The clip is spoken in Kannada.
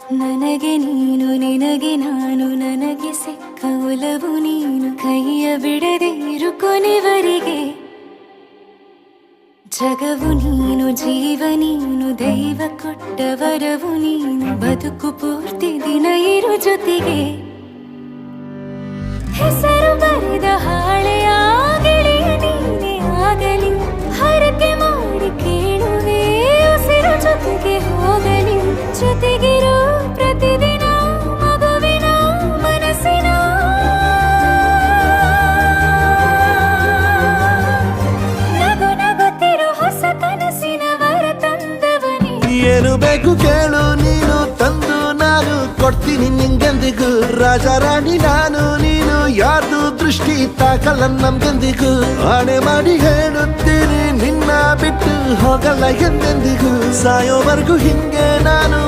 ನನಗೆ ನೀನು ನಿನಗೆ ನಾನು ನನಗೆ ಸಿಕ್ಕ ಒಲವು ನೀನು ಕೈಯ ಬಿಡದಿರು ಕೊನೆವರೆಗೆ ಜಗವು ನೀನು ಜೀವ ನೀನು ದೈವ ಕೊಟ್ಟ ವರವು ನೀನು ಬದುಕು ಪೂರ್ತಿ ದಿನ ಇರು ಜೊತೆಗೆ ಹೆಸರು ಬರೆದ ಹಾಳೆಯ ಗೆಳೆಯ ನೀನೆ ಆಗಲಿ ಹರಕೆ ಮಾಡಿ ಕೇಳುವೆ ಉಸಿರು ಜೊತೆಗೆ ಹೋಗಲಿ ಜೊತೆಗಿರೋ ಪ್ರತಿದಿನ ಮಗುವಿನ ಮನಸ್ಸಿನ ನಗು ನಗುತ್ತಿರೋ ಹೊಸ ಕನಸಿನ ವರ ತಂದವನೇ ಏನು ಬೇಕು ಕೇಳು ನೀನು ತಂದು ನಾನು ಕೊಡ್ತೀನಿ ನಿಂಗೆಂದಿಗೂ ರಾಜ ರಾಣಿ ನಾನು ನೀನು ಯಾರ್ದು ದೃಷ್ಟಿ ತಾಕಲ್ಲ ನಮ್ಗೆಂದಿಗೂ ಆಣೆ ಮಾಡಿ ಹೇಳುತ್ತೀನಿ ನಿನ್ನ ಬಿಟ್ಟು ಹೋಗಲ್ಲ ಎಂದೆಂದಿಗೂ ಸಾಯೋವರೆಗೂ ಹಿಂಗೆ ನಾನು